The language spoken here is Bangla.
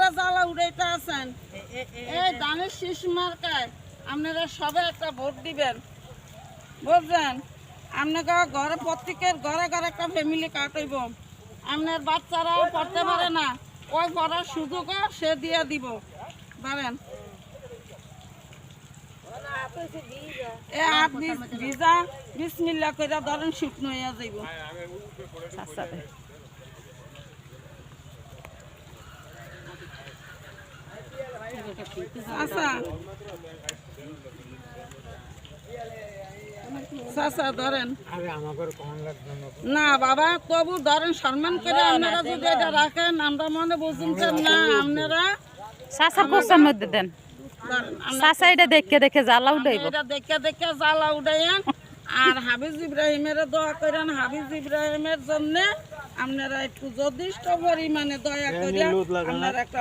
আপনারা জ্বালা উড়াইতে আছেন এই ধানের শীষ মার্কায় আপনারা সবাই একটা ভোট দিবেন বুঝছেন। আপনাকে ঘরে প্রত্যেকের ঘরে ঘরে একটা ফ্যামিলি কার্ড হইব। আপনার বাচ্চারাও পড়তে পারে না, ওই পড়ার সুযোগও সে দিয়ে দিব পারেন। এ হাত ভিজা বিসমিল্লাহ কইরা ধরেন শুকনো হইয়া যাইব। আচ্ছা চাচা ধরেন না বাবা, তবু ধরেন সম্মান করে আপনারা যদি এটা রাখেন আমরা মনে বুঝছেন না আপনারা চাচার কোসার মধ্যে দেন। চাচা এটা দেখে দেখে জ্বালা উঠাইব, এটা দেখে দেখে জ্বালা উঠাইয়েন। আর হাফিজ ইব্রাহিমের দোয়া করেন, হাফিজ ইব্রাহিমের জন্য আপনারা একটু যথেষ্ট পরিমাণে দয়া করে আপনারা একটা